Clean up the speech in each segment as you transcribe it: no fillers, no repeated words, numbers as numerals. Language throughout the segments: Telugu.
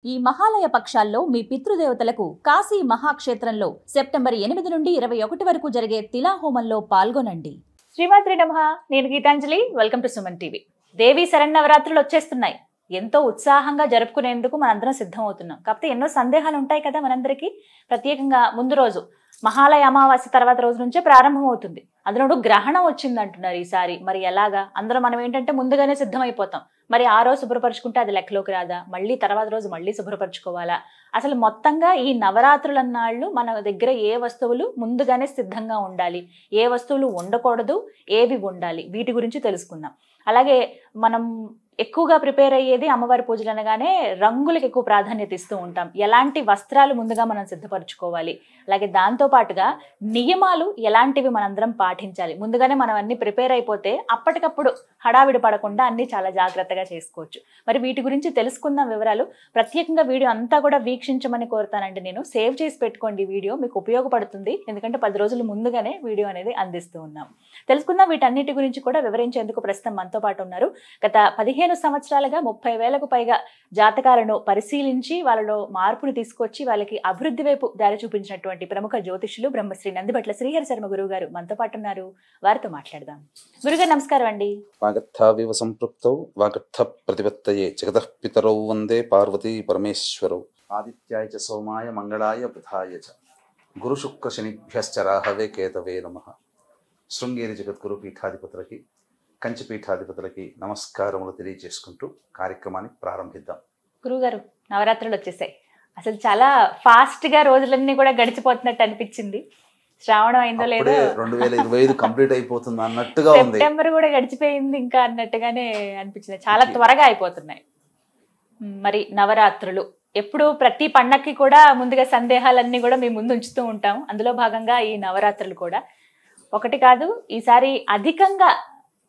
ఈ మహాలయ పక్షాల్లో మీ పితృదేవతలకు కాశీ మహాక్షేత్రంలో సెప్టెంబర్ 8 నుండి 21 వరకు జరిగే తిలాహోమంలో పాల్గొనండి. శ్రీమాత్రి నమః. నేను Geetanjali. Welcome to Suman TV. దేవి శరన్నవరాత్రులు వచ్చేస్తున్నాయి. ఎంతో ఉత్సాహంగా జరుపుకునేందుకు మనందరం సిద్ధం అవుతున్నాం. కాకపోతే ఎన్నో సందేహాలు ఉంటాయి కదా మనందరికీ. ప్రత్యేకంగా ముందు రోజు మహాలయ అమావాస్య తర్వాత రోజు నుంచే ప్రారంభం అవుతుంది. అందులో గ్రహణం వచ్చింది అంటున్నారు ఈసారి. మరి ఎలాగా? అందరూ మనం ఏంటంటే ముందుగానే సిద్ధమైపోతాం. మరి ఆ రోజు శుభ్రపరచుకుంటే అది లెక్కలోకి రాదా? మళ్ళీ తర్వాత రోజు మళ్ళీ శుభ్రపరచుకోవాలా? అసలు మొత్తంగా ఈ నవరాత్రులన్నాళ్ళు మన దగ్గర ఏ వస్తువులు ముందుగానే సిద్ధంగా ఉండాలి, ఏ వస్తువులు ఉండకూడదు, ఏవి ఉండాలి, వీటి గురించి తెలుసుకుందాం. అలాగే మనం ఎక్కువగా ప్రిపేర్ అయ్యేది అమ్మవారి పూజలు అనగానే రంగులకు ఎక్కువ ప్రాధాన్యత ఇస్తూ ఉంటాం. ఎలాంటి వస్త్రాలు ముందుగా మనం సిద్ధపరచుకోవాలి, అలాగే దాంతో పాటుగా నియమాలు ఎలాంటివి మనందరం పాటించాలి. ముందుగానే మనం అన్ని ప్రిపేర్ అయిపోతే అప్పటికప్పుడు హడావిడి పడకుండా అన్ని చాలా జాగ్రత్తగా చేసుకోవచ్చు. మరి వీటి గురించి తెలుసుకుందాం వివరాలు. ప్రత్యేకంగా వీడియో అంతా కూడా వీక్షించమని కోరుతానండి. నేను సేవ్ చేసి పెట్టుకోండి. వీడియో మీకు ఉపయోగపడుతుంది, ఎందుకంటే 10 రోజులు ముందుగానే వీడియో అనేది అందిస్తూ ఉన్నాం. తెలుసుకుందాం. వీటన్నిటి గురించి కూడా వివరించేందుకు ప్రస్తుతం మనతో పాటు ఉన్నారు. గత 15 సంవత్సరాలుగా 30,000కు పైగా జాతకాలను పరిశీలించి వాళ్ళలో మార్పును తీసుకొచ్చి వాళ్ళకి అభివృద్ధి వైపు దారి చూపించినటువంటి ప్రముఖ జ్యోతిషులు బ్రహ్మశ్రీ నందిబట్ల శ్రీహరి శర్మ గురువు గారు మనతో పాటు ఉన్నారు. వారితో మాట్లాడదాం. గురుగారు నమస్కారం అండి. వాగర్థావివ సంపృక్తౌ వాగర్థ ప్రతిపత్తయే జగతః పితరౌ వందే పార్వతీ పరమేశ్వరౌ. ఆదిత్యాయ చ సోమాయ మంగళాయ బుధాయ చ గురు శుక్ర శనిభ్యశ్చ రాహవే కేతవే నమః. శృంగేరి జగద్గురు పీఠాధిపతులకి, కంచి పీఠాధిపతులకి నమస్కారములు తెలియజేసుకుంటూ కార్యక్రమాన్ని ప్రారంభిద్దాం. గురుగారు, నవరాత్రులు వచ్చేసాయి. అసలు చాలా ఫాస్ట్ గా రోజులన్నీ కూడా గడిచిపోతున్నట్టు అనిపించింది. శ్రావణం అయిందో లేదో 2025 కంప్లీట్ అయిపోతుంది అన్నట్టుగా ఉంది. సెప్టెంబర్ కూడా గడిచిపోయింది ఇంకా అన్నట్టుగానే అనిపించింది. చాలా త్వరగా అయిపోతున్నాయి. మరి నవరాత్రులు ఎప్పుడు ప్రతి పండక్కి కూడా ముందుగా సందేహాలన్నీ కూడా మేము ముందు ఉంచుతూ ఉంటాం. అందులో భాగంగా ఈ నవరాత్రులు కూడా ఒకటి కాదు, ఈసారి అధికంగా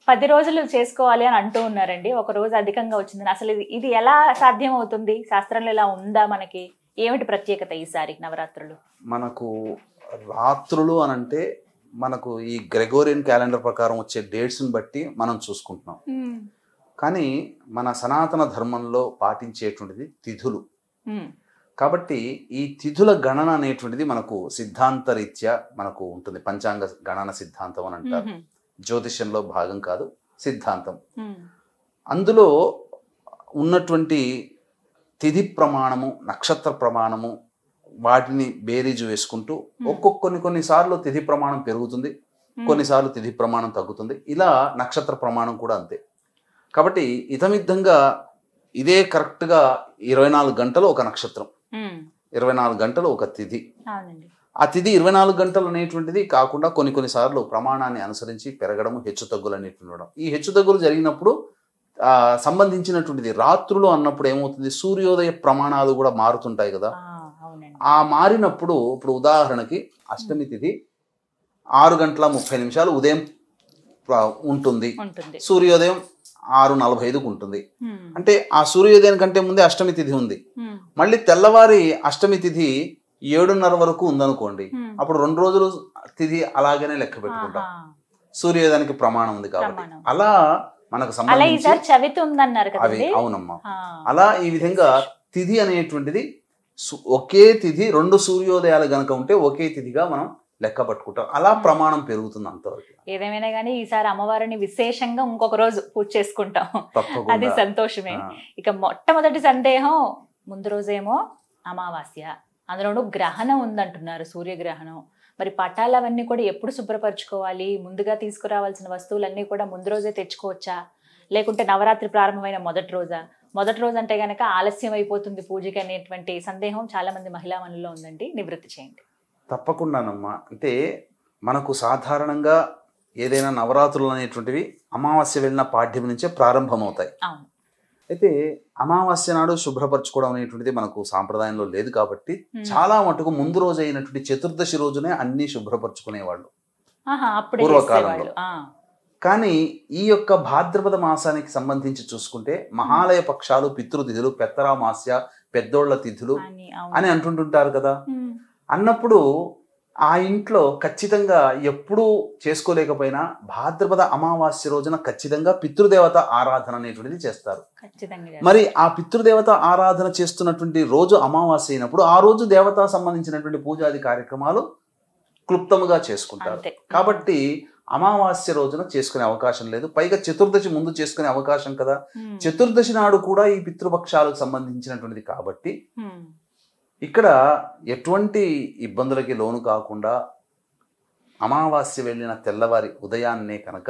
10 రోజులు చేసుకోవాలి అని అంటూ ఉన్నారండి. ఒక రోజు అధికంగా వచ్చిందని అసలు ఇది ఎలా సాధ్యం అవుతుంది? శాస్త్రంలో ఇలా ఉందా? మనకి ఏమిటి ప్రత్యేకత ఈసారి నవరాత్రులు? మనకు రాత్రులు అనంటే మనకు ఈ గ్రెగోరియన్ క్యాలెండర్ ప్రకారం వచ్చే డేట్స్ని బట్టి మనం చూసుకుంటున్నాం. కానీ మన సనాతన ధర్మంలో పాటించేటువంటిది తిథులు. కాబట్టి ఈ తిథుల గణన అనేటువంటిది మనకు సిద్ధాంత రీత్యా మనకు ఉంటుంది. పంచాంగ గణన సిద్ధాంతం అని అంటారు. జ్యోతిష్యంలో భాగం కాదు, సిద్ధాంతం. అందులో ఉన్నటువంటి తిథి ప్రమాణము, నక్షత్ర ప్రమాణము, వాటిని బేరీజు వేసుకుంటూ కొన్నిసార్లు తిథి ప్రమాణం పెరుగుతుంది, కొన్నిసార్లు తిథి ప్రమాణం తగ్గుతుంది. ఇలా నక్షత్ర ప్రమాణం కూడా అంతే. కాబట్టి ఇతమిద్దంగా ఇదే కరెక్ట్గా 24 గంటలు ఒక నక్షత్రం, 24 గంటలు ఒక తిథి. ఆ తిథి 24 గంటలు అనేటువంటిది కాకుండా కొన్నిసార్లు ప్రమాణాన్ని అనుసరించి పెరగడం, హెచ్చు తగ్గులు అనేటువంటి ఉండడం. ఈ హెచ్చు తగ్గులు జరిగినప్పుడు సంబంధించినటువంటిది రాత్రులు అన్నప్పుడు ఏమవుతుంది, సూర్యోదయ ప్రమాణాలు కూడా మారుతుంటాయి కదా. ఆ మారినప్పుడు ఇప్పుడు ఉదాహరణకి అష్టమి తిథి 6:30 ఉదయం ఉంటుంది, సూర్యోదయం 6:45కు ఉంటుంది. అంటే ఆ సూర్యోదయం కంటే ముందే అష్టమి తిథి ఉంది. మళ్ళీ తెల్లవారి అష్టమి తిథి 7:30 వరకు ఉందనుకోండి, అప్పుడు 2 రోజులు తిథి అలాగనే లెక్క పెట్టుకుంటాం. సూర్యోదయానికి ప్రమాణం ఉంది కాబట్టి అలా మనకు సంబంధించి అవి అవునమ్మా. అలా ఈ విధంగా తిథి అనేటువంటిది ఒకే తిథి 2 సూర్యోదయాలు గనక ఉంటే ఒకే తిథిగా మనం లెక్క పట్టుకుంటాం. అలా ప్రమాణం పెరుగుతుంది అంతవరకు. ఏదేమైనా కానీ ఈసారి అమ్మవారిని విశేషంగా ఇంకొక రోజు పూజ చేసుకుంటాం, అది సంతోషమే. ఇక మొట్టమొదటి సందేహం, ముందు రోజేమో అమావాస్య, అందులోనూ గ్రహణం ఉందంటున్నారు, సూర్యగ్రహణం. మరి పటాలవన్నీ కూడా ఎప్పుడు శుభ్రపరచుకోవాలి? ముందుగా తీసుకురావాల్సిన వస్తువులన్నీ కూడా ముందు రోజే తెచ్చుకోవచ్చా, లేకుంటే నవరాత్రి ప్రారంభమైన మొదటి రోజు అంటే కనుక ఆలస్యం అయిపోతుంది పూజకి అనేటువంటి సందేహం చాలా మంది మహిళా మనుల్లో ఉందండి. నివృత్తి చేయండి. తప్పకుండానమ్మా. అంటే మనకు సాధారణంగా ఏదైనా నవరాత్రులు అనేటువంటివి అమావాస్య వెళ్ళిన పాడ్యం నుంచే ప్రారంభమవుతాయి. అయితే అమావాస్య నాడు శుభ్రపరచుకోవడం అనేటువంటిది మనకు సాంప్రదాయంలో లేదు కాబట్టి చాలా మటుకు ముందు రోజు అయినటువంటి చతుర్దశి రోజునే అన్ని శుభ్రపరచుకునేవాళ్ళు పూర్వకాలంలో. కానీ ఈ యొక్క భాద్రపద మాసానికి సంబంధించి చూసుకుంటే మహాలయ పక్షాలు, పితృతిథులు, పెత్తరామాస్య, పెద్దోళ్ల తిథులు అని అంటుంటుంటారు కదా. అన్నప్పుడు ఆ ఇంట్లో ఖచ్చితంగా ఎప్పుడూ చేసుకోలేకపోయినా భాద్రపద అమావాస్య రోజున ఖచ్చితంగా పితృదేవత ఆరాధన అనేటువంటిది చేస్తారు. మరి ఆ పితృదేవత ఆరాధన చేస్తున్నటువంటి రోజు అమావాస్య అయినప్పుడు ఆ రోజు దేవత సంబంధించినటువంటి పూజాది కార్యక్రమాలు క్లుప్తముగా చేసుకుంటారు. కాబట్టి అమావాస్య రోజున చేసుకునే అవకాశం లేదు. పైగా చతుర్దశి ముందు చేసుకునే అవకాశం కదా. చతుర్దశి నాడు కూడా ఈ పితృపక్షాలకు సంబంధించినటువంటిది కాబట్టి ఇక్కడ ఎటువంటి ఇబ్బందులకి లోను కాకుండా అమావాస్య వెళ్ళిన తెల్లవారి ఉదయాన్నే కనుక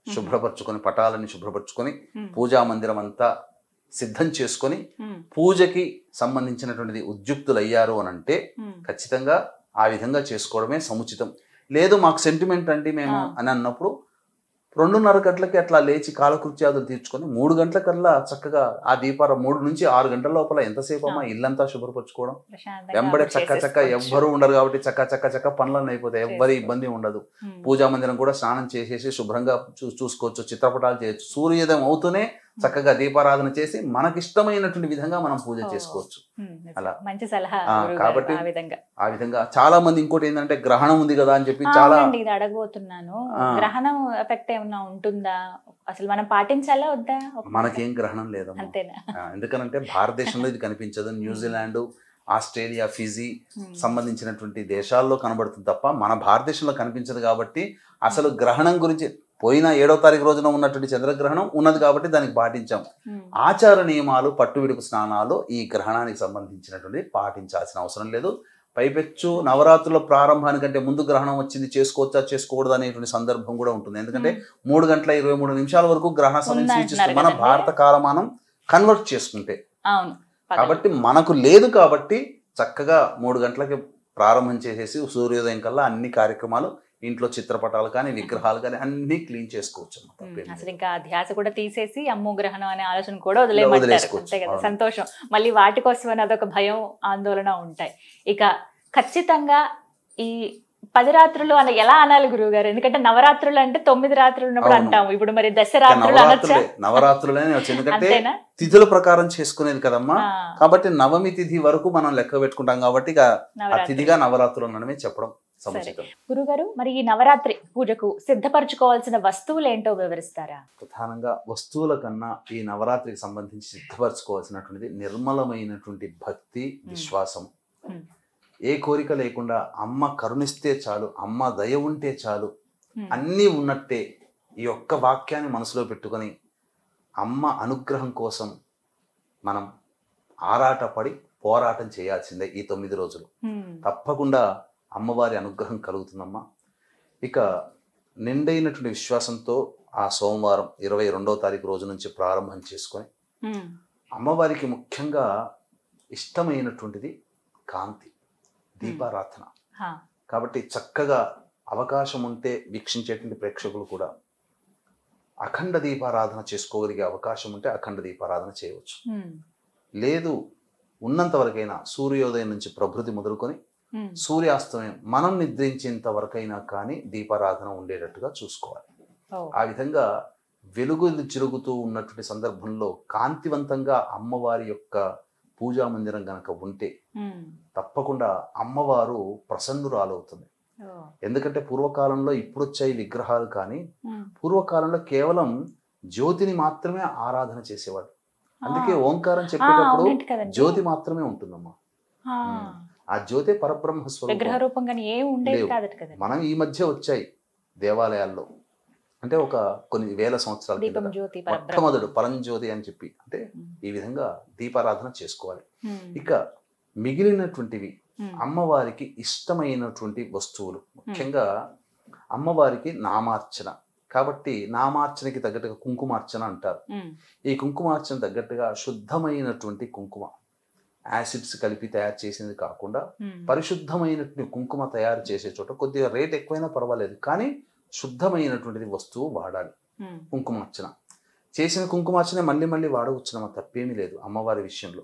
శుభ్రపరచుకొని పటాలని శుభ్రపరచుకొని పూజా మందిరం అంతా సిద్ధం చేసుకొని పూజకి సంబంధించినటువంటిది ఉద్యుక్తులయ్యారు అని అంటే ఖచ్చితంగా ఆ విధంగా చేసుకోవడమే సముచితం. లేదు మాకు సెంటిమెంట్ అండి మేము అని అన్నప్పుడు 2:30 గంటలకి అట్లా లేచి కాలకృత్యాదులు తీర్చుకొని 3 గంటలకల్లా చక్కగా ఆ దీపారం 3 నుంచి 6 గంటల లోపల ఎంతసేపు అమ్మా ఇల్లంతా శుభ్రపరచుకోవడం. వెంబడే చక్క ఎవ్వరూ ఉండరు కాబట్టి చక్క పనులన్నీ అయిపోతాయి. ఎవ్వరి ఇబ్బంది ఉండదు. పూజా మందిరం కూడా స్నానం చేసేసి శుభ్రంగా చూసుకోవచ్చు, చిత్రపటాలు చేయొచ్చు. సూర్యోదయం అవుతూనే చక్కగా దీపారాధన చేసి మనకిష్టమైనటువంటి విధంగా మనం పూజ చేసుకోవచ్చు. అలా మంచి సలహా. కాబట్టి ఆ విధంగా చాలా మంది ఇంకోటి ఏంటంటే గ్రహణం ఉంది కదా అని చెప్పి చాలా అడగబోతున్నాను. గ్రహణం ఎఫెక్ట్ ఏమన్నా ఉంటుందా? అసలు మనం పాటించాలా వద్దా? మనకేం గ్రహణం లేదు. ఎందుకనంటే భారతదేశంలో ఇది కనిపించదు. న్యూజిలాండ్, ఆస్ట్రేలియా, ఫిజీ సంబంధించినటువంటి దేశాల్లో కనబడుతుంది తప్ప మన భారతదేశంలో కనిపించదు. కాబట్టి అసలు గ్రహణం గురించి పోయిన 7వ తారీఖు రోజున ఉన్నటువంటి చంద్రగ్రహణం ఉన్నది కాబట్టి దానికి పాటించాం. ఆచార నియమాలు, పట్టువిడుపు స్నానాలు ఈ గ్రహణానికి సంబంధించినటువంటి పాటించాల్సిన అవసరం లేదు. పైపెచ్చు నవరాత్రుల ప్రారంభానికంటే ముందు గ్రహణం వచ్చింది, చేసుకోవచ్చా చేసుకోకూడదు అనేటువంటి సందర్భం కూడా ఉంటుంది. ఎందుకంటే 3:23 వరకు గ్రహణ సమయం సూచిస్తుంది మన భారత కాలమానం కన్వర్ట్ చేసుకుంటే. కాబట్టి మనకు లేదు కాబట్టి చక్కగా 3 గంటలకి ప్రారంభం చేసేసి సూర్యోదయం కల్లా అన్ని కార్యక్రమాలు ఇంట్లో చిత్రపటాలు కానీ విగ్రహాలు కానీ అన్ని క్లీన్ చేసుకోవచ్చు. అసలు ఇంకా ధ్యాస కూడా తీసేసి అమ్మో గ్రహణం అనే ఆలోచన కూడా వదిలేసుకోవచ్చు. అంతే కదా, సంతోషం. మళ్ళీ వాటి కోసం అని అదొక భయం, ఆందోళన ఉంటాయి. ఇక ఖచ్చితంగా ఈ 10 రాత్రులు అని ఎలా అనాలి గురువు గారు? ఎందుకంటే నవరాత్రులు అంటే 9 రాత్రులు ఉన్నప్పుడు అంటాము. ఇప్పుడు మరి దశరాత్రులు అనొచ్చా? నవరాత్రులనే వచ్చు, ఎందుకంటే తిథుల ప్రకారం చేసుకునేది కదమ్మా. కాబట్టి నవమి తిథి వరకు మనం లెక్క పెట్టుకుంటాం కాబట్టి ఆ తిథిగా నవరాత్రులు అనడమే చెప్పడం సముచితం. గురుగారు, మరి ఈ నవరాత్రి పూజకు సిద్ధపరచుకోవాల్సిన వస్తువులు ఏంటో వివరిస్తారా? ప్రధానంగా వస్తువుల కన్నా ఈ నవరాత్రికి సంబంధించి సిద్ధపరచుకోవాల్సినటువంటిది నిర్మలమైనటువంటి భక్తి, విశ్వాసం. ఏ కోరిక లేకుండా అమ్మ కరుణిస్తే చాలు, అమ్మ దయ ఉంటే చాలు, అన్నీ ఉన్నట్టే ఈ ఒక్క వాక్యాన్ని మనసులో పెట్టుకొని అమ్మ అనుగ్రహం కోసం మనం ఆరాటపడి పోరాటం చేయాల్సిందే. ఈ 9 రోజులు తప్పకుండా అమ్మవారి అనుగ్రహం కలుగుతుందమ్మా. ఇక నిండైనటువంటి విశ్వాసంతో ఆ సోమవారం 22వ తారీఖు రోజు నుంచి ప్రారంభం చేసుకొని అమ్మవారికి ముఖ్యంగా ఇష్టమైనటువంటిది కాంతి, దీపారాధన. కాబట్టి చక్కగా అవకాశం ఉంటే వీక్షించేటువంటి ప్రేక్షకులు కూడా అఖండ దీపారాధన చేసుకోగలిగే అవకాశం ఉంటే అఖండ దీపారాధన చేయవచ్చు. లేదు ఉన్నంత వరకైనా సూర్యోదయం నుంచి ప్రభృతి మొదలుకొని సూర్యాస్తమయం మనం నిద్రించేంత వరకైనా కానీ దీపారాధన ఉండేటట్టుగా చూసుకోవాలి. ఆ విధంగా వెలుగులు చిరుగుతూ ఉన్నటువంటి సందర్భంలో కాంతివంతంగా అమ్మవారి యొక్క పూజా మందిరం గనక ఉంటే తప్పకుండా అమ్మవారు ప్రసన్నురాలవుతుంది. ఎందుకంటే పూర్వకాలంలో ఇప్పుడు వచ్చాయి విగ్రహాలు, కానీ పూర్వకాలంలో కేవలం జ్యోతిని మాత్రమే ఆరాధన చేసేవాడు. అందుకే ఓంకారం చెప్పేటప్పుడు జ్యోతి మాత్రమే ఉంటుందమ్మా. ఆ జ్యోతి పరబ్రహ్మ స్వరూపం. మనం ఈ మధ్య వచ్చాయి దేవాలయాల్లో, అంటే ఒక కొన్ని వేల సంవత్సరాల మొట్టమొదటి పరంజ్యోతి అని చెప్పి, అంటే ఈ విధంగా దీపారాధన చేసుకోవాలి. ఇక మిగిలినటువంటివి అమ్మవారికి ఇష్టమైనటువంటి వస్తువులు, ముఖ్యంగా అమ్మవారికి నామార్చన. కాబట్టి నామార్చనకి తగ్గట్టుగా కుంకుమార్చన అంటారు. ఈ కుంకుమార్చన తగ్గట్టుగా శుద్ధమైనటువంటి కుంకుమ, యాసిడ్స్ కలిపి తయారు చేసింది కాకుండా పరిశుద్ధమైనటువంటి కుంకుమ తయారు చేసే చోట కొద్దిగా రేట్ ఎక్కువైనా పర్వాలేదు, కానీ శుద్ధమైనటువంటిది వస్తువు వాడాలి. కుంకుమార్చన చేసిన కుంకుమార్చనే మళ్ళీ మళ్ళీ వాడవచ్చునమ్మా, తప్పేమీ లేదు అమ్మవారి విషయంలో.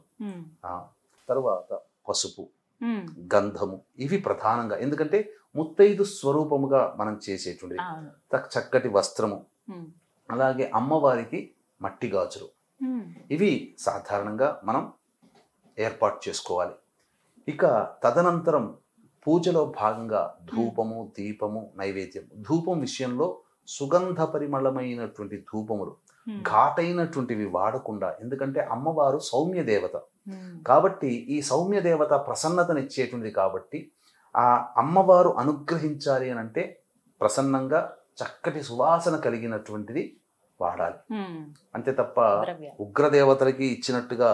తర్వాత పసుపు, గంధము, ఇవి ప్రధానంగా. ఎందుకంటే ముత్తైదు స్వరూపముగా మనం చేసేటువంటిది. చక్కటి వస్త్రము, అలాగే అమ్మవారికి మట్టి గాజులు, ఇవి సాధారణంగా మనం ఏర్పాటు చేసుకోవాలి. ఇక తదనంతరం పూజలో భాగంగా ధూపము, దీపము, నైవేద్యం. ధూపం విషయంలో సుగంధ పరిమళమైనటువంటి ధూపములు, ఘాటైనటువంటివి వాడకుండా, ఎందుకంటే అమ్మవారు సౌమ్య దేవత కాబట్టి, ఈ సౌమ్య దేవత ప్రసన్నతనిచ్చేటువంటిది కాబట్టి, ఆ అమ్మవారు అనుగ్రహించాలి అని అంటే ప్రసన్నంగా చక్కటి సువాసన కలిగినటువంటిది వాడాలి. అంతే తప్ప ఉగ్రదేవతలకి ఇచ్చినట్టుగా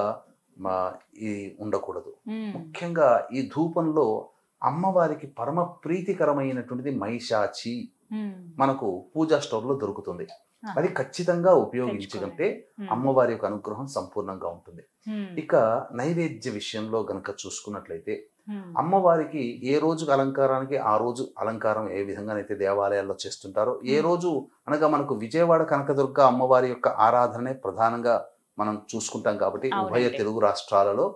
ఈ ఉండకూడదు. ముఖ్యంగా ఈ ధూపంలో అమ్మవారికి పరమ ప్రీతికరమైనటువంటిది మైషాచి మనకు పూజా స్టోర్లో దొరుకుతుంది. అది ఖచ్చితంగా ఉపయోగించుకుంటే అమ్మవారి యొక్క అనుగ్రహం సంపూర్ణంగా ఉంటుంది. ఇక నైవేద్య విషయంలో గనక చూసుకున్నట్లయితే అమ్మవారికి ఏ రోజు అలంకారానికి ఆ రోజు అలంకారం ఏ విధంగానైతే దేవాలయాల్లో చేస్తుంటారో, ఏ రోజు అనగా మనకు విజయవాడ కనకదుర్గ అమ్మవారి యొక్క ఆరాధనే ప్రధానంగా మనం చూసుకుంటాం కాబట్టి ఉభయ తెలుగు రాష్ట్రాలలో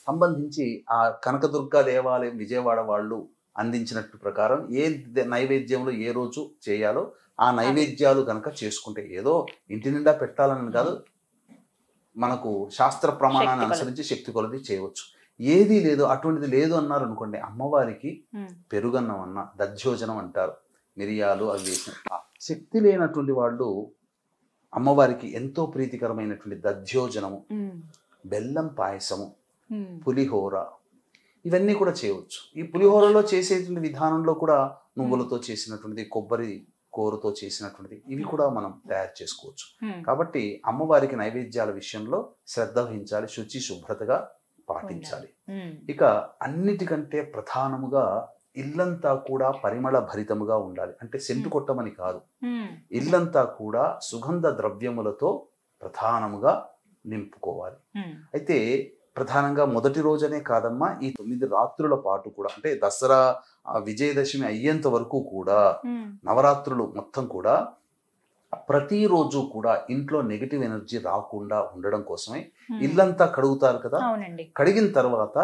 సంబంధించి ఆ కనకదుర్గ దేవాలయం విజయవాడ వాళ్ళు అందించినట్టు ప్రకారం ఏ నైవేద్యంలో ఏ రోజు చేయాలో ఆ నైవేద్యాలు కనుక చేసుకుంటే, ఏదో ఇంటి నిండా పెట్టాలని కాదు, మనకు శాస్త్ర ప్రమాణాన్ని అనుసరించి శక్తి కొలది చేయవచ్చు. ఏది లేదు, అటువంటిది లేదు అన్నారు అనుకోండి, అమ్మవారికి పెరుగన్నం అన్న దధ్యోజనం అంటారు, మిరియాలు అవి వేసిన. శక్తి లేనటువంటి వాళ్ళు అమ్మవారికి ఎంతో ప్రీతికరమైనటువంటి దధ్యోజనము, బెల్లం పాయసము, పులిహోర ఇవన్నీ కూడా చేయవచ్చు. ఈ పులిహోరలో చేసేటువంటి విధానంలో కూడా నువ్వులతో చేసినటువంటిది, కొబ్బరి కోరుతో చేసినటువంటిది ఇవి కూడా మనం తయారు చేసుకోవచ్చు. కాబట్టి అమ్మవారికి నైవేద్యాల విషయంలో శ్రద్ధ వహించాలి, శుచి శుభ్రతగా పాటించాలి. ఇక అన్నిటికంటే ప్రధానముగా ఇల్లంతా కూడా పరిమళ భరితముగా ఉండాలి. అంటే సెంటు కొట్టమని కాదు, ఇల్లంతా కూడా సుగంధ ద్రవ్యములతో ప్రధానముగా నింపుకోవాలి. అయితే ప్రధానంగా మొదటి రోజనే కాదమ్మా, ఈ 9 రాత్రుల పాటు కూడా, అంటే దసరా విజయదశమి అయ్యేంత వరకు కూడా, నవరాత్రులు మొత్తం కూడా ప్రతిరోజు కూడా ఇంట్లో నెగిటివ్ ఎనర్జీ రాకుండా ఉండడం కోసమే ఇల్లంతా కడుగుతారు కదా. కడిగిన తర్వాత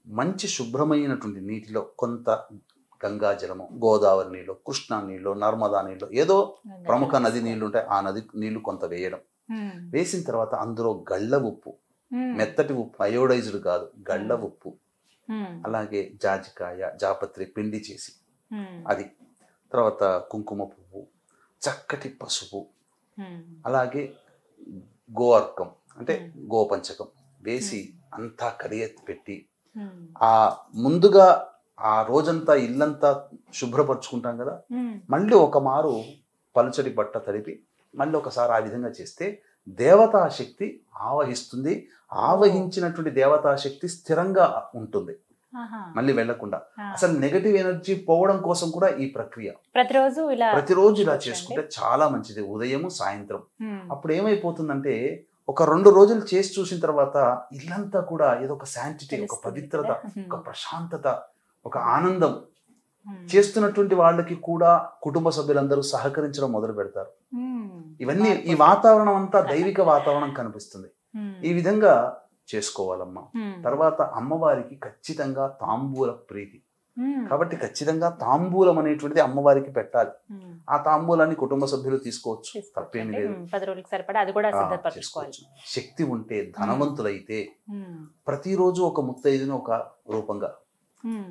మంచి శుభ్రమైనటువంటి నీటిలో కొంత గంగా జలము, గోదావరి నీళ్ళు, కృష్ణా నీళ్ళు, నర్మదా నీళ్ళు, ఏదో ప్రముఖ నది నీళ్లు ఉంటాయి, ఆ నది నీళ్లు కొంత వేయడం. వేసిన తర్వాత అందులో గళ్ళ ఉప్పు, మెత్తటి ఉప్పు, అయోడైజ్డ్ కాదు, గళ్ళ ఉప్పు, అలాగే జాజికాయ, జాపత్రి పిండి చేసి అది, తర్వాత కుంకుమ పువ్వు, చక్కటి పసుపు, అలాగే గోఅర్కం అంటే గోపంచకం వేసి అంతా కడియెత్తి పెట్టి, ఆ ముందుగా ఆ రోజంతా ఇల్లంతా శుభ్రపరుచుకుంటాం కదా, మళ్ళీ ఒక మారు పలుచడి బట్ట తడిపి మళ్ళీ ఒకసారి ఆ విధంగా చేస్తే దేవతా శక్తి ఆవహిస్తుంది. ఆవహించినటువంటి దేవతా శక్తి స్థిరంగా ఉంటుంది, మళ్ళీ వెళ్లకుండా. అసలు నెగటివ్ ఎనర్జీ పోవడం కోసం కూడా ఈ ప్రక్రియ ప్రతిరోజు ఇలా చేసుకుంటే చాలా మంచిది, ఉదయము సాయంత్రం. అప్పుడు ఏమైపోతుందంటే ఒక 2 రోజులు చేసి చూసిన తర్వాత ఇల్లంతా కూడా ఏదో ఒక శాంటిటీ, ఒక పవిత్రత, ఒక ప్రశాంతత, ఒక ఆనందం. చేస్తున్నటువంటి వాళ్ళకి కూడా కుటుంబ సభ్యులందరూ సహకరించడం మొదలు పెడతారు. ఇవన్నీ ఈ వాతావరణం అంతా దైవిక వాతావరణం కనిపిస్తుంది. ఈ విధంగా చేసుకోవాలమ్మా. తర్వాత అమ్మవారికి ఖచ్చితంగా తాంబూల ప్రీతి కాబట్టి ఖచ్చితంగా తాంబూలం అనేటువంటిది అమ్మవారికి పెట్టాలి. ఆ తాంబూలాన్ని కుటుంబ సభ్యులు తీసుకోవచ్చు, తప్పేమీ లేదు. 10 రోజులకు సరిపడా అది కూడా సిద్ధపరచుకోవాలి. శక్తి ఉంటే, ధనవంతులైతే ప్రతిరోజు ఒక ముత్తైదుని ఒక రూపంగా,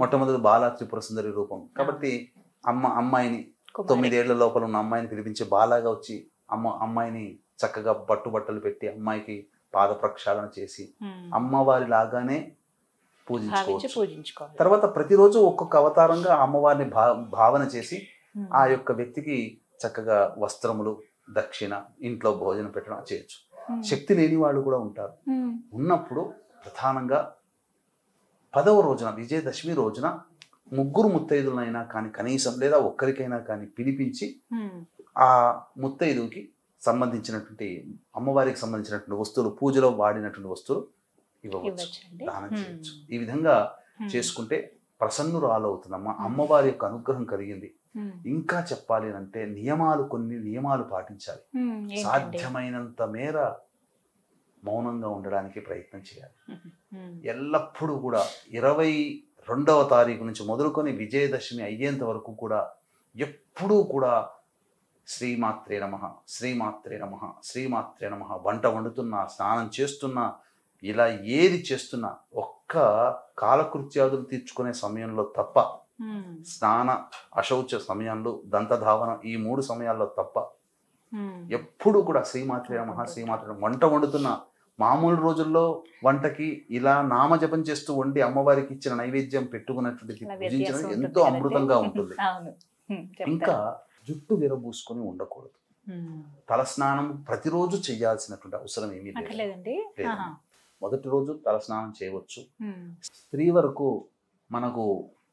మొట్టమొదటి బాలా త్రిపుర సుందరి రూపం కాబట్టి అమ్మాయిని 9 ఏళ్ల లోపల ఉన్న అమ్మాయిని పిలిపించి బాలాగా వచ్చి అమ్మాయిని చక్కగా బట్టలు పెట్టి అమ్మాయికి పాద ప్రక్షాళన చేసి అమ్మవారి లాగానే పూజించుకోవచ్చు. తర్వాత ప్రతిరోజు ఒక్కొక్క అవతారంగా అమ్మవారిని భావన చేసి ఆ యొక్క వ్యక్తికి చక్కగా వస్త్రములు, దక్షిణ, ఇంట్లో భోజనం పెట్టడం చేయొచ్చు. శక్తి లేని వాళ్ళు కూడా ఉంటారు. ఉన్నప్పుడు ప్రధానంగా 10వ రోజున, విజయదశమి రోజున 3 ముత్తైదులైనా కానీ కనీసం, లేదా ఒక్కరికైనా కానీ పిలిపించి ఆ ముత్తైదుకి సంబంధించినటువంటి, అమ్మవారికి సంబంధించినటువంటి వస్తువులు, పూజలో వాడినటువంటి వస్తువులు ఇవ్వవచ్చు, దానం చేయవచ్చు. ఈ విధంగా చేసుకుంటే ప్రసన్నురాలు అవుతుందమ్మా. అమ్మవారి యొక్క అనుగ్రహం కలిగింది. ఇంకా చెప్పాలి అంటే కొన్ని నియమాలు పాటించాలి. సాధ్యమైనంత మేర మౌనంగా ఉండడానికి ప్రయత్నం చేయాలి. ఎల్లప్పుడూ కూడా 22వ తారీఖు నుంచి మొదలుకొని విజయదశమి అయ్యేంత వరకు కూడా ఎప్పుడూ కూడా శ్రీమాత్రే నమః, శ్రీమాత్రే నమః, శ్రీమాత్రే నమః, వంట వండుతున్నా, స్నానం చేస్తున్నా, ఇలా ఏది చేస్తున్నా ఒక్క కాలకృత్యాదులు తీర్చుకునే సమయంలో తప్ప, స్నాన అశౌచ సమయంలో, దంతధావన ఈ 3 సమయాల్లో తప్ప ఎప్పుడు కూడా శ్రీమాత్రే నమః శ్రీమాత్రే నమః. వంట వండుతున్న మామూలు రోజుల్లో వంటకి ఇలా నామజపం చేస్తూ వండి అమ్మవారికి ఇచ్చిన నైవేద్యం పెట్టుకున్నటువంటి పూజించడం ఎంతో అమృతంగా ఉంటుంది. ఇంకా జుట్టు విరబూసుకొని ఉండకూడదు. తలస్నానం ప్రతిరోజు చేయాల్సినటువంటి అవసరం ఏమీ లేదు. మొదటి రోజు తలస్నానం చేయవచ్చు. స్త్రీ వరకు మనకు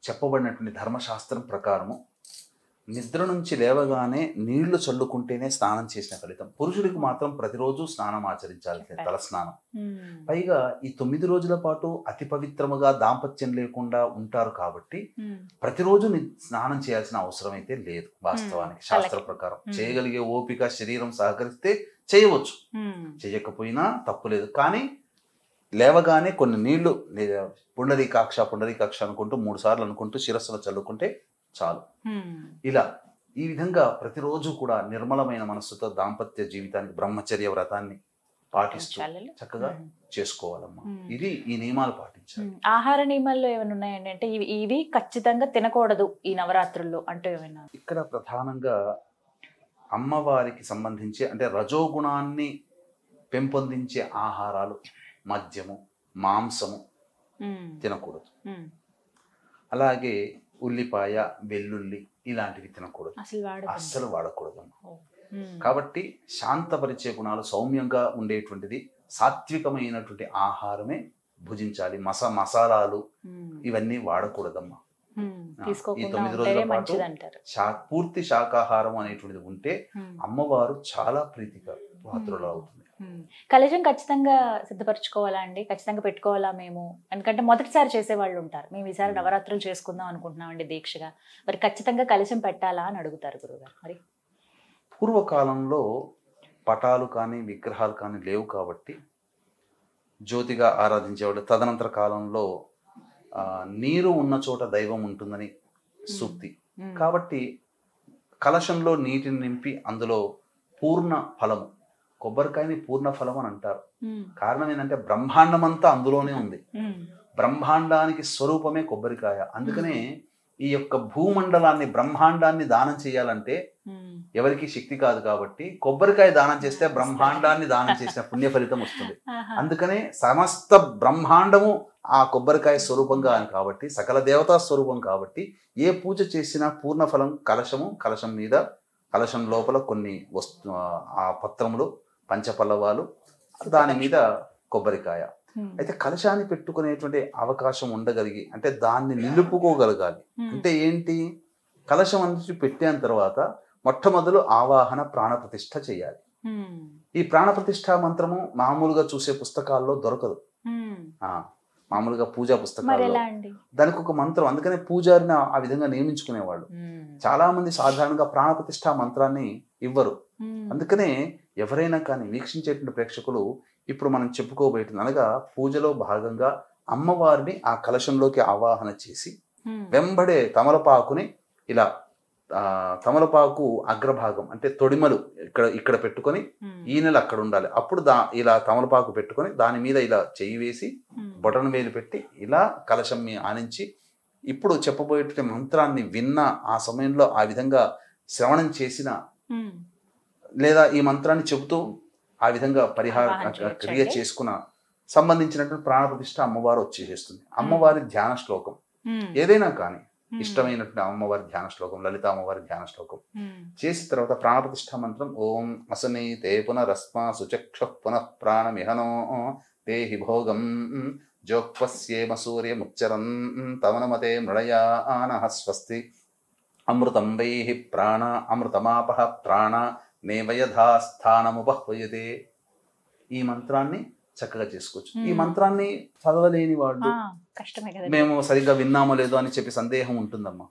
చెప్పబడినటువంటి ధర్మశాస్త్రం ప్రకారము నిద్ర నుంచి లేవగానే నీళ్లు చల్లుకుంటేనే స్నానం చేసిన ఫలితం. పురుషుడికి మాత్రం ప్రతిరోజు స్నానం ఆచరించాలి, తలస్నానం. పైగా ఈ 9 రోజుల పాటు అతి పవిత్రముగా దాంపత్యం లేకుండా ఉంటారు కాబట్టి ప్రతిరోజు స్నానం చేయాల్సిన అవసరం అయితే లేదు. వాస్తవానికి శాస్త్ర ప్రకారం చేయగలిగే ఓపిక శరీరం సహకరిస్తే చేయవచ్చు, చేయకపోయినా తప్పులేదు. కానీ లేవగానే కొన్ని నీళ్లు పుండరీకాక్ష అనుకుంటూ 3 సార్లు అనుకుంటూ శిరస్సులో చల్లుకుంటే చాలు. ఇలా ఈ విధంగా ప్రతిరోజు కూడా నిర్మలమైన మనస్సుతో దాంపత్య జీవితానికి బ్రహ్మచర్య వ్రతాన్ని పాటిస్తూ చక్కగా చేసుకోవాలమ్మా. ఇది ఈ నియమాలు పాటించాలి. ఆహార నియమాల్లో ఏమైనా ఉన్నాయండి? అంటే ఇవి ఖచ్చితంగా తినకూడదు ఈ నవరాత్రుల్లో అంటే ఏమైనా? ఇక్కడ ప్రధానంగా అమ్మవారికి సంబంధించి అంటే రజోగుణాన్ని పెంపొందించే ఆహారాలు, మద్యము, మాంసము తినకూడదు. అలాగే ఉల్లిపాయ, వెల్లుల్లి ఇలాంటివి తినకూడదు, అస్సలు వాడకూడదు. కాబట్టి శాంతపరిచే గుణాలు, సౌమ్యంగా ఉండేటువంటిది, సాత్వికమైనటువంటి ఆహారమే భుజించాలి. మసాలాలు ఇవన్నీ వాడకూడదమ్మా. ఈ 9 రోజుల పాటు పూర్తి శాకాహారం అనేటువంటిది ఉంటే అమ్మవారు చాలా ప్రీతిగా పాత్రలు అవుతుంది. కలశం ఖచ్చితంగా సిద్ధపరచుకోవాలా అండి? ఖచ్చితంగా పెట్టుకోవాలా మేము? ఎందుకంటే మొదటిసారి చేసే వాళ్ళు ఉంటారు, మేము ఈసారి నవరాత్రులు చేసుకుందాం అనుకుంటున్నాం అండి దీక్షగా, మరి ఖచ్చితంగా కలశం పెట్టాలా అని అడుగుతారు గురుగారు. మరి పూర్వకాలంలో పటాలు కానీ విగ్రహాలు కానీ లేవు కాబట్టి జ్యోతిగా ఆరాధించేవాడు. తదనంతర కాలంలో నీరు ఉన్న చోట దైవం ఉంటుందని సూక్తి కాబట్టి కలశంలో నీటిని నింపి అందులో పూర్ణ ఫలము, కొబ్బరికాయని పూర్ణ ఫలం అని అంటారు. కారణం ఏంటంటే బ్రహ్మాండం అంతా అందులోనే ఉంది. బ్రహ్మాండానికి స్వరూపమే కొబ్బరికాయ. అందుకనే ఈ యొక్క భూమండలాన్ని, బ్రహ్మాండాన్ని దానం చేయాలంటే ఎవరికి శక్తి కాదు కాబట్టి కొబ్బరికాయ దానం చేస్తే బ్రహ్మాండాన్ని దానం చేసిన పుణ్య ఫలితం వస్తుంది. అందుకనే సమస్త బ్రహ్మాండము ఆ కొబ్బరికాయ స్వరూపంగా కాబట్టి, సకల దేవతా స్వరూపం కాబట్టి ఏ పూజ చేసినా పూర్ణ ఫలం కలశము, కలశం మీద, కలశం లోపల కొన్ని ఆ పత్రములు, పంచపల్లవాలు, దాని మీద కొబ్బరికాయ. అయితే కలశాన్ని పెట్టుకునేటువంటి అవకాశం ఉండగలిగి అంటే దాన్ని నిలుపుకోగలగాలి. అంటే ఏంటి, కలశం అనేది పెట్టిన తర్వాత మొట్టమొదలు ఆవాహన ప్రాణప్రతిష్ఠ చేయాలి. ఈ ప్రాణప్రతిష్ఠ మంత్రము మామూలుగా చూసే పుస్తకాల్లో దొరకదు. మామూలుగా పూజా పుస్తకాల్లో దానికి ఒక మంత్రం, అందుకనే పూజారిని ఆ విధంగా నియమించుకునేవాళ్ళు. చాలా మంది సాధారణంగా ప్రాణప్రతిష్ఠ మంత్రాన్ని ఇవ్వరు. అందుకనే ఎవరైనా కానీ వీక్షించేటువంటి ప్రేక్షకులు ఇప్పుడు మనం చెప్పుకోబోయేది అనగా పూజలో భాగంగా అమ్మవారిని ఆ కలశంలోకి ఆవాహన చేసి వెంబడే తమలపాకుని ఇలా తమలపాకు అగ్రభాగం అంటే తొడిమలు ఇక్కడ పెట్టుకొని ఈనెలు అక్కడ ఉండాలి. అప్పుడు ఇలా తమలపాకు పెట్టుకొని దాని మీద ఇలా చెయ్యి వేసి బొటన వేలు పెట్టి ఇలా కలశం ఆనించి ఇప్పుడు చెప్పబోయేటువంటి మంత్రాన్ని విన్న ఆ సమయంలో ఆ విధంగా శ్రవణం చేసిన లేదా ఈ మంత్రాన్ని చెబుతూ ఆ విధంగా క్రియ చేసుకున్న సంబంధించినటువంటి ప్రాణప్రతిష్ఠ అమ్మవారు వచ్చేసేస్తుంది. అమ్మవారి ధ్యాన శ్లోకం ఏదైనా కానీ ఇష్టమైనటువంటి అమ్మవారి ధ్యాన శ్లోకం, లలిత అమ్మవారి ధ్యాన శ్లోకం చేసిన తర్వాత ప్రాణప్రతిష్ఠ మంత్రం ఓం అసనీ తే పునరస్మా సుచక్షు పునః ప్రాణమిహనో దేహి భోగం జోక్పస్యేమ సూర్యముచ్చరం తమనమతే మృళయానః స్వస్తి అమృతం వైహి ప్రాణ అమృతమాపః ప్రాణ నేవయథాస్థానముపహ్వయతే. ఈ మంత్రాన్ని చక్కగా చేసుకోవచ్చు. ఈ మంత్రాన్ని చదవలేని వాళ్ళు మేము సరిగ్గా విన్నామో లేదో అని చెప్పి సందేహం ఉంటుందమ్మా.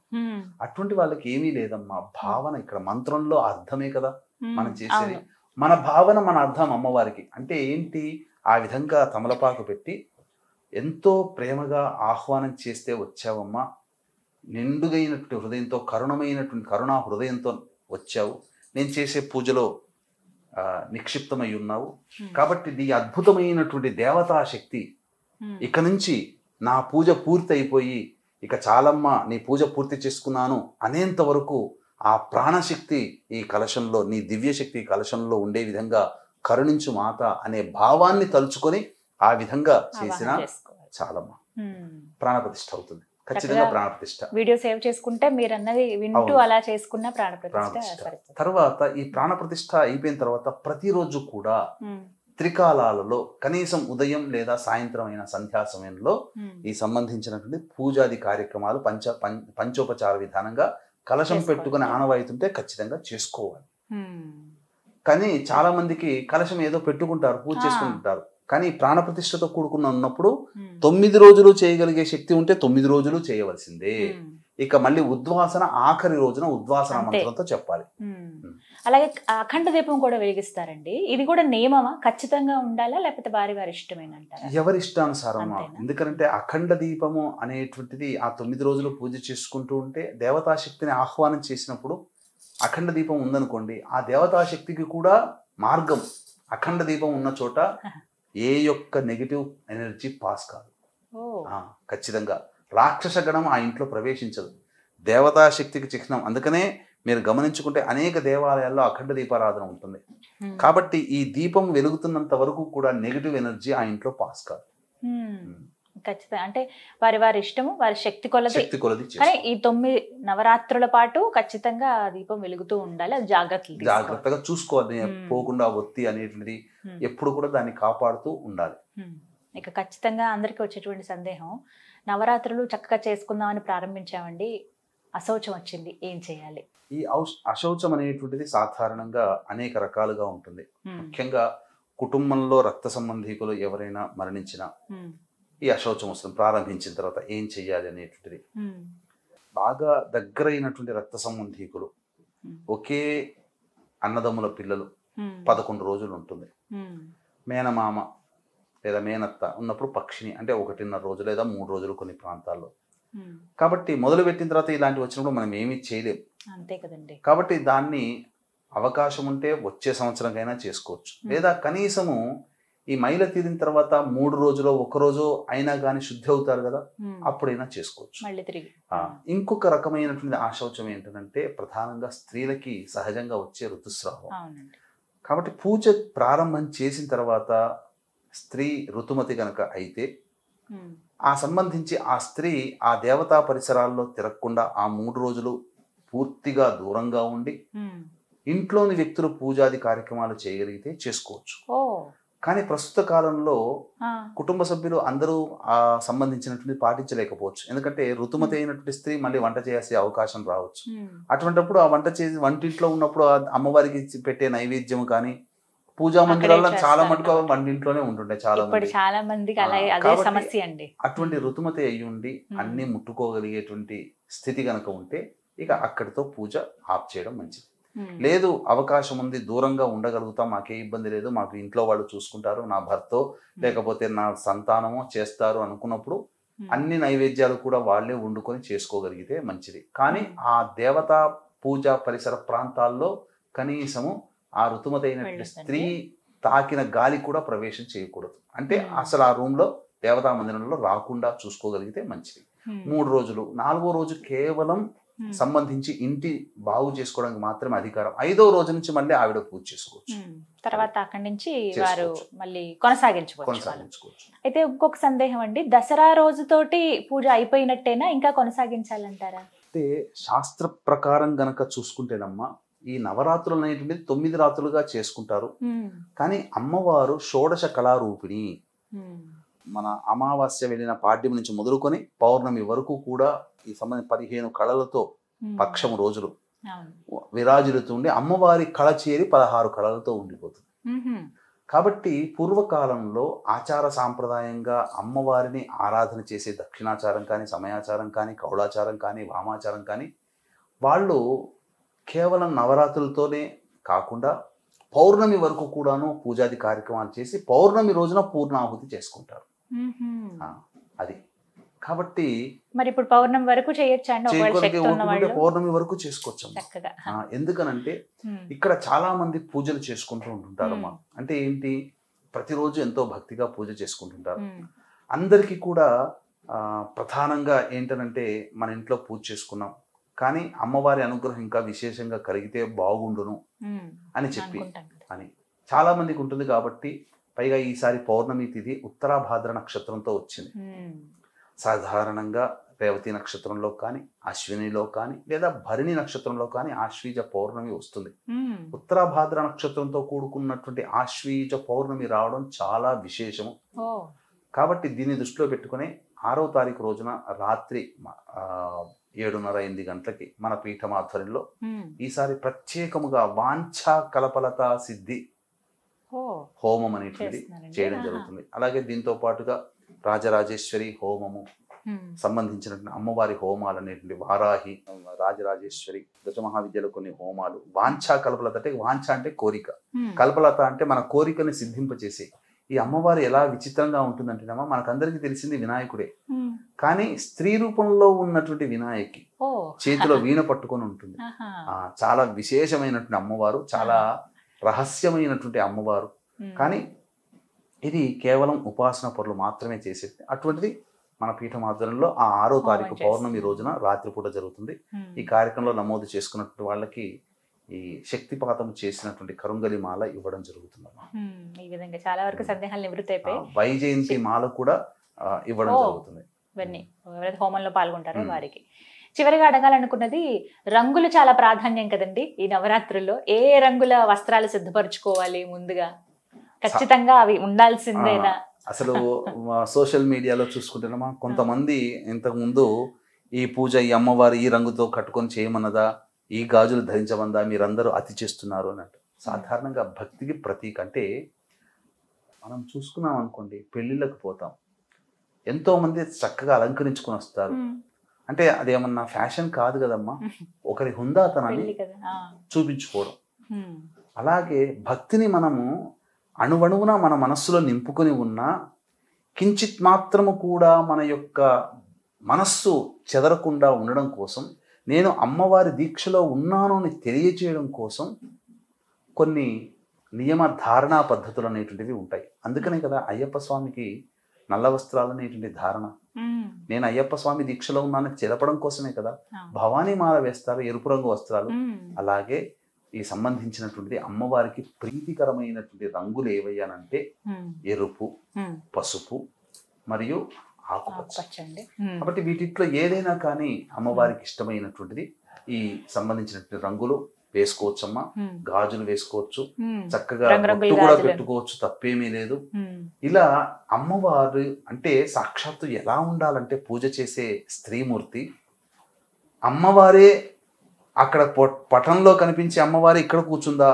అటువంటి వాళ్ళకి ఏమీ లేదమ్మా. భావన ఇక్కడ మంత్రంలో అర్థమే కదా మనం చేసేది. మన భావన, మన అర్థం అమ్మవారికి అంటే ఏంటి, ఆ విధంగా తమలపాకు పెట్టి ఎంతో ప్రేమగా ఆహ్వానం చేస్తే వచ్చావమ్మా, నిండుగైనటువంటి హృదయంతో, కరుణమైనటువంటి కరుణా హృదయంతో వచ్చావు, నేను చేసే పూజలో నిక్షిప్తమై ఉన్నావు. కాబట్టి నీ అద్భుతమైనటువంటి దేవతా శక్తి ఇక నుంచి నా పూజ పూర్తి అయిపోయి ఇక చాలమ్మా నీ పూజ పూర్తి చేసుకున్నాను అనేంత వరకు ఆ ప్రాణశక్తి ఈ కలశంలో, నీ దివ్యశక్తి కలశంలో ఉండే విధంగా కరుణించు మాత అనే భావాన్ని తలుచుకొని ఆ విధంగా చేసిన చాలమ్మా ప్రాణప్రతిష్ఠ అవుతుంది. ఖచ్చితంగా ప్రాణప్రతిష్ఠ. వీడియో సేవ్ చేసుకుంటే మీరు అన్నది వింటూ అలా చేసుకున్న ప్రాణప్రతిష్ఠ. తర్వాత ఈ ప్రాణప్రతిష్ఠ అయిపోయిన తర్వాత ప్రతిరోజు కూడా త్రికాలాలలో కనీసం ఉదయం లేదా సాయంత్రం అయిన సంధ్యా సమయంలో ఈ సంబంధించినటువంటి పూజాది కార్యక్రమాలు పంచోపచార విధానంగా కలశం పెట్టుకుని ఆనవాయితుంటే ఖచ్చితంగా చేసుకోవాలి. కానీ చాలా మందికి కలశం ఏదో పెట్టుకుంటారు, పూజ చేసుకుంటారు. కానీ ప్రాణప్రతిష్ఠతో కూడుకున్న ఉన్నప్పుడు 9 రోజులు చేయగలిగే శక్తి ఉంటే 9 రోజులు చేయవలసిందే. ఇక మళ్ళీ ఉద్వాసన ఆఖరి రోజున ఉద్వాసన మంత్రంతో చెప్పాలి. అలాగే అఖండ దీపం కూడా వెలిగిస్తారండి. ఇది కూడా నియమమా? ఖచ్చితంగా ఉండాలా లేకపోతే వారి వారి ఇష్టమైన అంటారా? ఎవరి ఇష్టానుసారం. ఎందుకంటే అఖండ దీపము అనేటువంటిది ఆ 9 రోజులు పూజ చేసుకుంటూ ఉంటే దేవతాశక్తిని ఆహ్వానం చేసినప్పుడు అఖండ దీపం ఉందనుకోండి, ఆ దేవతాశక్తికి కూడా మార్గం. అఖండ దీపం ఉన్న చోట ఏ యొక్క నెగిటివ్ ఎనర్జీ పాస్ కాదు. ఖచ్చితంగా రాక్షస గణం ఆ ఇంట్లో ప్రవేశించదు. దేవతాశక్తికి చిహ్నం. అందుకనే మీరు గమనించుకుంటే అనేక దేవాలయాల్లో అఖండ దీపారాధన ఉంటుంది. కాబట్టి ఈ దీపం వెలుగుతున్నంత వరకు కూడా నెగిటివ్ ఎనర్జీ ఆ ఇంట్లో పాస్ కాదు. ఖచ్చితంగా అంటే వారి వారి ఇష్టము, వారి శక్తి కొలది. కానీ ఈ 9 నవరాత్రుల పాటు ఖచ్చితంగా దీపం వెలుగుతూ ఉండాలి. అది జాగ్రత్తగా చూసుకోవాలి. పోకుండా ఒత్తి అనేటువంటిది ఎప్పుడు కూడా దాన్ని కాపాడుతూ ఉండాలి. ఇక ఖచ్చితంగా అందరికీ వచ్చేటువంటి సందేహం, నవరాత్రులు చక్కగా చేసుకుందామని ప్రారంభించామండి, అశౌచం వచ్చింది, ఏం చేయాలి? ఈ అశౌచం అనేటువంటిది సాధారణంగా అనేక రకాలుగా ఉంటుంది. ముఖ్యంగా కుటుంబంలో రక్త సంబంధీకులు ఎవరైనా మరణించినా ఈ అశౌచం వస్తుంది. ప్రారంభించిన తర్వాత ఏం చెయ్యాలి అనేటువంటిది. బాగా దగ్గరైనటువంటి రక్త సంబంధీకులు, ఒకే అన్నదమ్ముల పిల్లలు 11 రోజులు ఉంటుంది. మేనమామ లేదా మేనత్త ఉన్నప్పుడు పక్షిని అంటే 1.5 రోజు లేదా 3 రోజులు కొన్ని ప్రాంతాల్లో. కాబట్టి మొదలు పెట్టిన తర్వాత ఇలాంటివి వచ్చినప్పుడు మనం ఏమీ చేయలేం. అంతే కదండి. కాబట్టి దాన్ని అవకాశం ఉంటే వచ్చే సంవత్సరంకైనా చేసుకోవచ్చు. లేదా కనీసము ఈ మైల తీరిన తర్వాత 3 రోజులో 1 రోజు అయినా కానీ శుద్ధి అవుతారు కదా, అప్పుడైనా చేసుకోవచ్చు. ఇంకొక రకమైనటువంటి ఆశౌచం ఏంటంటే ప్రధానంగా స్త్రీలకి సహజంగా వచ్చే ఋతుస్రావం. కాబట్టి పూజ ప్రారంభం చేసిన తర్వాత స్త్రీ ఋతుమతి గనక అయితే ఆ సంబంధించి ఆ స్త్రీ ఆ దేవతా పరిసరాల్లో తిరగకుండా ఆ 3 రోజులు పూర్తిగా దూరంగా ఉండి ఇంట్లోని వ్యక్తులు పూజాది కార్యక్రమాలు చేయగలిగితే చేసుకోవచ్చు. కానీ ప్రస్తుత కాలంలో కుటుంబ సభ్యులు అందరూ ఆ సంబంధించినటువంటి పాటించలేకపోవచ్చు. ఎందుకంటే ఋతుమతి అయినటువంటి స్త్రీ మళ్ళీ వంట చేసే అవకాశం రావచ్చు. అటువంటిప్పుడు ఆ వంటింట్లో ఉన్నప్పుడు అమ్మవారికి పెట్టే నైవేద్యం కానీ పూజా మందిరాల్లో చాలా మటుకు వంటింట్లోనే ఉంటుండే చాలా మంది. అటువంటి ఋతుమతి అయ్యి ఉండి అన్ని ముట్టుకోగలిగేటువంటి స్థితి కనుక ఉంటే ఇక అక్కడితో పూజ ఆఫ్ చేయడం మంచిది. లేదు అవకాశం ఉంది, దూరంగా ఉండగలుగుతాం, మాకే ఇబ్బంది లేదు, మాకు ఇంట్లో వాళ్ళు చూసుకుంటారు, నా భర్తో లేకపోతే నా సంతానమో చేస్తారు అనుకున్నప్పుడు అన్ని నైవేద్యాలు కూడా వాళ్ళే వండుకొని చేసుకోగలిగితే మంచిది. కానీ ఆ దేవతా పూజా పరిసర ప్రాంతాల్లో కనీసము ఆ ఋతుమతి అయినటువంటి స్త్రీ తాకిన గాలి కూడా ప్రవేశం చేయకూడదు. అంటే అసలు ఆ రూమ్ లో దేవతా మందిరంలో రాకుండా చూసుకోగలిగితే మంచిది. 3 రోజులు 4వ రోజు కేవలం సంబంధించి ఇంటి బాగు చేసుకోవడానికి మాత్రమే అధికారం. 5వ రోజు నుంచి మళ్ళీ ఆవిడ పూజ చేసుకోవచ్చు. తర్వాత అక్కడి నుంచి వారు మళ్ళీ కొనసాగించుకోవచ్చు. అయితే ఇంకొక సందేహం అండి, దసరా రోజుతోటి పూజ అయిపోయినట్టేనా, ఇంకా కొనసాగించాలంటారా? అంటే శాస్త్ర ప్రకారం గనక చూసుకుంటేనమ్మా ఈ నవరాత్రులు అనేటువంటిది 9 రాత్రులుగా చేసుకుంటారు. కానీ అమ్మవారు షోడశ కళారూపిణి. మన అమావాస్య వెళ్ళిన పాడ్యం నుంచి మొదలుకొని పౌర్ణమి వరకు కూడా ఈ సంబంధించిన 15 కళలతో పక్షం రోజులు విరాజిల్లుతూ ఉండి అమ్మవారి కళ చేరి 16 కళలతో ఉండిపోతుంది. కాబట్టి పూర్వకాలంలో ఆచార సాంప్రదాయంగా అమ్మవారిని ఆరాధన చేసే దక్షిణాచారం కానీ, సమయాచారం కానీ, కౌళాచారం కానీ, వామాచారం కానీ వాళ్ళు కేవలం నవరాత్రులతోనే కాకుండా పౌర్ణమి వరకు కూడాను పూజాది కార్యక్రమాలు చేసి పౌర్ణమి రోజున పూర్ణాహుతి చేసుకుంటారు. అది కాబట్టి మరి ఇప్పుడు పౌర్ణమి వరకు చేయొచ్చా అండి ఒకవేళ శక్తి ఉన్న వాళ్ళు? పౌర్ణమి వరకు చేసుకోవచ్చమ్మా. చక్కగా. ఎందుకనంటే ఇక్కడ చాలా మంది పూజలు చేసుకుంటూ ఉంటుంటారమ్మా. అంటే ఏంటి, ప్రతిరోజు ఎంతో భక్తిగా పూజ చేసుకుంటుంటారు. అందరికీ కూడా ప్రధానంగా ఏంటనంటే మన ఇంట్లో పూజ చేసుకున్నాం, కానీ అమ్మవారి అనుగ్రహం ఇంకా విశేషంగా కలిగితే బాగుండును అని చెప్పి అని చాలా మందికి ఉంటుంది. కాబట్టి పైగా ఈసారి పౌర్ణమి తిథి ఉత్తరాభాద్ర నక్షత్రంతో వచ్చింది. సాధారణంగా రేవతి నక్షత్రంలో కానీ, అశ్వినిలో కానీ, లేదా భరణి నక్షత్రంలో కానీ ఆశ్వీజ పౌర్ణమి వస్తుంది. ఉత్తరాభాద్ర నక్షత్రంతో కూడుకున్నటువంటి ఆశ్వీజ పౌర్ణమి రావడం చాలా విశేషము. కాబట్టి దీన్ని దృష్టిలో పెట్టుకుని 6వ తారీఖు రోజున రాత్రి 7:30-8 గంటలకి మన పీఠం ఆధ్వర్యంలో ఈసారి ప్రత్యేకముగా వాంఛా కలపలత సిద్ధి హోమం అనేటువంటిది చేయడం జరుగుతుంది. అలాగే దీంతో పాటుగా రాజరాజేశ్వరి హోమము సంబంధించినటువంటి అమ్మవారి హోమాలు అనేటువంటి వారాహి, రాజరాజేశ్వరి, దశమహావిద్యలో కొన్ని హోమాలు. వాంఛా కల్పలత అంటే వాంఛ అంటే కోరిక, కల్పలత అంటే మన కోరికని సిద్ధింపచేసే. ఈ అమ్మవారు ఎలా విచిత్రంగా ఉంటుందంటేనమ్మా, మనకందరికీ తెలిసింది వినాయకుడే, కానీ స్త్రీ రూపంలో ఉన్నటువంటి వినాయకి చేతిలో వీణ పట్టుకొని ఉంటుంది. చాలా విశేషమైనటువంటి అమ్మవారు, చాలా రహస్యమైనటువంటి అమ్మవారు. కానీ ఇది కేవలం ఉపాసన పరులు మాత్రమే చేసేది. అటువంటిది మన పీఠం ఆధ్వర్యంలో 6వ తారీఖు పౌర్ణమి రోజున రాత్రిపూట జరుగుతుంది. ఈ కార్యక్రమంలో నమోదు చేసుకున్నటువంటి వాళ్ళకి ఈ శక్తిపాతం చేసినటువంటి కరుంగలి మాల ఇవ్వడం జరుగుతుందమ్మా. ఈ విధంగా చాలా వరకు సందేహాలు నివృత్తి అయిపోయి వైజయంతి మాల కూడా ఇవ్వడం జరుగుతుంది. ఇవన్నీ ఎవరైతే హోమంలో పాల్గొంటారో వారికి. చివరిగా అడగాలనుకున్నది, రంగులు చాలా ప్రాధాన్యం కదండి ఈ నవరాత్రుల్లో. ఏ రంగుల వస్త్రాలు సిద్ధపరచుకోవాలి ముందుగా? ఖచ్చితంగా అవి ఉండాల్సిందేనా? అసలు సోషల్ మీడియాలో చూసుకుంటేనమ్మా, కొంతమంది ఇంతకుముందు ఈ పూజ ఈ అమ్మవారు ఈ రంగుతో కట్టుకొని చేయమన్నదా, ఈ గాజులు ధరించమందా, మీరందరూ అతి చేస్తున్నారు అన్నట్టు. సాధారణంగా భక్తికి ప్రతీక. అంటే మనం చూసుకున్నాం అనుకోండి, పెళ్ళిళ్ళకి పోతాం, ఎంతో మంది చక్కగా అలంకరించుకొని వస్తారు. అంటే అదేమన్నా ఫ్యాషన్ కాదు కదమ్మా, ఒకరి హుందాతనాన్ని చూపించుకోవడం. అలాగే భక్తిని మనము అణువణువున మన మనస్సులో నింపుకొని ఉన్నా కించిత్ మాత్రము కూడా మన యొక్క మనస్సు చెదరకుండా ఉండడం కోసం, నేను అమ్మవారి దీక్షలో ఉన్నాను అని తెలియచేయడం కోసం కొన్ని నియమ ధారణా పద్ధతులు అనేటువంటివి ఉంటాయి. అందుకనే కదా అయ్యప్ప స్వామికి నల్ల వస్త్రాలు అనేటువంటి ధారణ. నేను అయ్యప్ప స్వామి దీక్షలో ఉన్నానని తెలపడం కోసమే కదా భవానీ మాల వేస్తారు, ఎరుపు రంగు వస్త్రాలు. అలాగే ఈ సంబంధించినటువంటిది అమ్మవారికి ప్రీతికరమైనటువంటి రంగులు ఏవయ్యానంటే ఎరుపు, పసుపు మరియు ఆకుపచ్చ. కాబట్టి వీటిలో ఏదైనా కానీ అమ్మవారికి ఇష్టమైనటువంటిది ఈ సంబంధించినటువంటి రంగులు వేసుకోవచ్చమ్మా. గాజులు వేసుకోవచ్చు, చక్కగా బొట్టు కూడా పెట్టుకోవచ్చు, తప్పేమీ లేదు. ఇలా అమ్మవారు అంటే సాక్షాత్తు ఎలా ఉండాలంటే, పూజ చేసే స్త్రీమూర్తి అమ్మవారే అక్కడ పటంలో కనిపించే అమ్మవారు ఇక్కడ కూర్చుందా,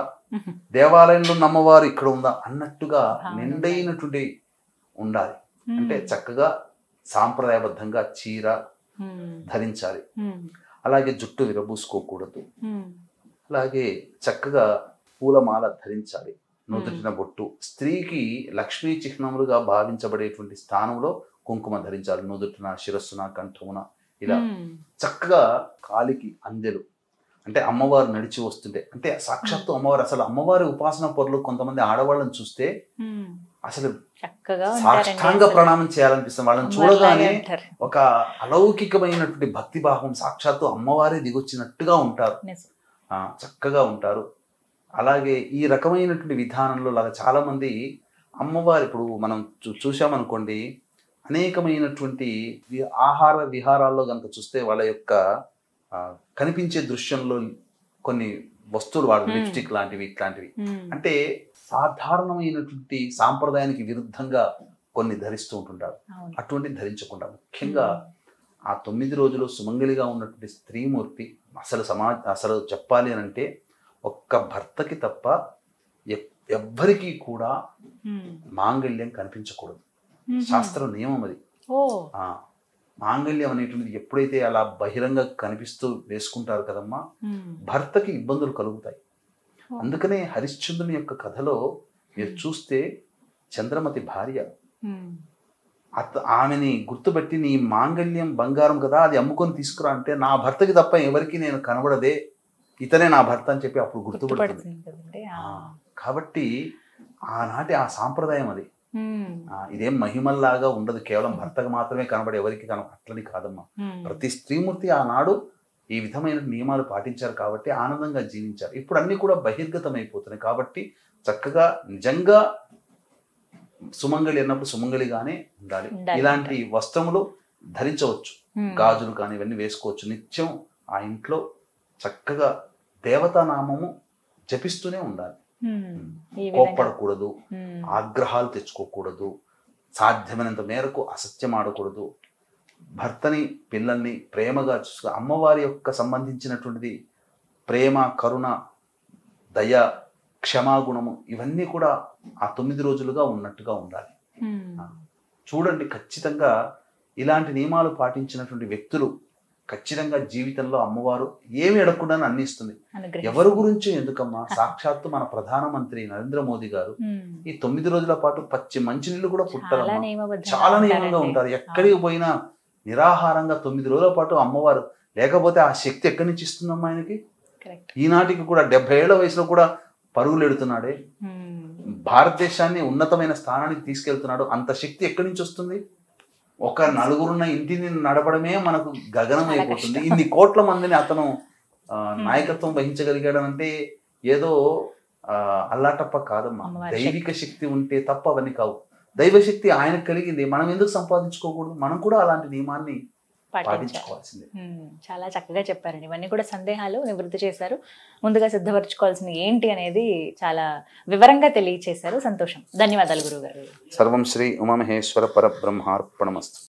దేవాలయంలో ఉన్న అమ్మవారు ఇక్కడ ఉందా అన్నట్టుగా నిండైనటువంటి ఉండాలి. అంటే చక్కగా సాంప్రదాయబద్ధంగా చీర ధరించాలి. అలాగే జుట్టు విరబూసుకోకూడదు. అలాగే చక్కగా పూలమాల ధరించాలి. నుదుటిన బొట్టు, స్త్రీకి లక్ష్మీ చిహ్నములుగా భావించబడేటువంటి స్థానంలో కుంకుమ ధరించాలి. నుదుటిన, శిరస్సున, కంఠమున ఇలా చక్కగా కాలికి అందెలు. అంటే అమ్మవారు నడిచి వస్తుంటే, అంటే సాక్షాత్తు అమ్మవారు. అసలు అమ్మవారి ఉపాసన పరులు కొంతమంది ఆడవాళ్ళని చూస్తే అసలు సాష్టాంగ ప్రణామం చేయాలనిపిస్తుంది. వాళ్ళని చూడగానే ఒక అలౌకికమైనటువంటి భక్తి భావం, సాక్షాత్తు అమ్మవారే దిగొచ్చినట్టుగా ఉంటారు, చక్కగా ఉంటారు. అలాగే ఈ రకమైనటువంటి విధానంలో లాగా చాలా మంది అమ్మవారు, ఇప్పుడు మనం చూసామనుకోండి, అనేకమైనటువంటి ఆహార విహారాల్లో కనుక చూస్తే వాళ్ళ యొక్క కనిపించే దృశ్యంలో కొన్ని వస్తువులు వాడు, లిప్స్టిక్ లాంటివి, ఇట్లాంటివి. అంటే సాధారణమైనటువంటి సాంప్రదాయానికి విరుద్ధంగా కొన్ని ధరిస్తూ ఉంటుంటారు. అటువంటి ధరించకుండా ముఖ్యంగా ఆ 9 రోజులు సుమంగలిగా ఉన్నటువంటి స్త్రీమూర్తి అసలు చెప్పాలి అని అంటే ఒక్క భర్తకి తప్ప ఎవ్వరికీ కూడా మాంగళ్యం కనిపించకూడదు. శాస్త్ర నియమం అది. మాంగళ్యం అనేటువంటిది ఎప్పుడైతే అలా బహిరంగ కనిపిస్తూ వేసుకుంటారు కదమ్మా, భర్తకి ఇబ్బందులు కలుగుతాయి. అందుకనే హరిశ్చంద్రుని యొక్క కథలో మీరు చూస్తే చంద్రమతి భార్య ఆమెని గుర్తుపెట్టి నీ మాంగళ్యం బంగారం కదా, అది అమ్ముకొని తీసుకురా అంటే, నా భర్తకి తప్ప ఎవరికి నేను కనబడదే, ఇతనే నా భర్త అని చెప్పి అప్పుడు గుర్తుపడుతుంది. కాబట్టి ఆనాటి ఆ సాంప్రదాయం అది. ఇదేం మహిమల్లాగా ఉండదు, కేవలం భర్తకు మాత్రమే కనబడి ఎవరికి అట్లని కాదమ్మా. ప్రతి స్త్రీమూర్తి ఆనాడు ఈ విధమైన నియమాలు పాటించారు కాబట్టి ఆనందంగా జీవించారు. ఇప్పుడు అన్ని కూడా బహిర్గతం అయిపోతున్నాయి కాబట్టి చక్కగా నిజంగా సుమంగళి అన్నప్పుడు సుమంగళిగానే ఉండాలి. ఇలాంటి వస్త్రములు ధరించవచ్చు, గాజులు కానీ ఇవన్నీ వేసుకోవచ్చు. నిత్యం ఆ ఇంట్లో చక్కగా దేవతానామము జపిస్తూనే ఉండాలి. కోప్పడకూడదు, ఆగ్రహాలు తెచ్చుకోకూడదు, సాధ్యమైనంత మేరకు అసత్యం ఆడకూడదు, భర్తని పిల్లల్ని ప్రేమగా చూసుకో. అమ్మవారి యొక్క సంబంధించినటువంటిది ప్రేమ, కరుణ, దయ, క్షమాగుణము ఇవన్నీ కూడా ఆ 9 రోజులుగా ఉన్నట్టుగా ఉండాలి. చూడండి, ఖచ్చితంగా ఇలాంటి నియమాలు పాటించినటువంటి వ్యక్తులు ఖచ్చితంగా జీవితంలో అమ్మవారు ఏమి అడగకుండా అన్ని ఇస్తుంది. ఎవరి గురించి ఎందుకమ్మా, సాక్షాత్తు మన ప్రధానమంత్రి నరేంద్ర మోదీ గారు ఈ 9 రోజుల పాటు పచ్చి మంచినీళ్ళు కూడా పుట్టారమ్మా. చాలా నియమంగా ఉంటారు. ఎక్కడికి పోయినా నిరాహారంగా 9 రోజుల పాటు అమ్మవారు, లేకపోతే ఆ శక్తి ఎక్కడి నుంచి ఇస్తుందమ్మా ఆయనకి? ఈనాటికి కూడా 70 ఏళ్ల వయసులో కూడా పరుగులు ఎడుతున్నాడే, భారతదేశాన్ని ఉన్నతమైన స్థానానికి తీసుకెళ్తున్నాడు. అంత శక్తి ఎక్కడి నుంచి వస్తుంది? ఒక నలుగురున్న ఇంటిని నడపడమే మనకు గగనం అయిపోతుంది. ఇన్ని కోట్ల మందిని అతను నాయకత్వం వహించగలిగాడనంటే ఏదో అల్లాటప్ప కాదమ్మా. దైవిక శక్తి ఉంటే తప్ప అవన్నీ కావు. దైవశక్తి ఆయనకు కలిగింది, మనం ఎందుకు సంపాదించుకోకూడదు? మనం కూడా అలాంటి నియమాన్ని పాటించుకోవాల్సిందే. చాలా చక్కగా చెప్పారండి. ఇవన్నీ కూడా సందేహాలు నివృత్తి చేశారు. ముందుగా సిద్ధపరచుకోవాల్సింది ఏంటి అనేది చాలా వివరంగా తెలియచేశారు. సంతోషం. ధన్యవాదాలు గురుగారు. సర్వం శ్రీ ఉమామహేశ్వర పరబ్రహ్మార్పణమస్తు.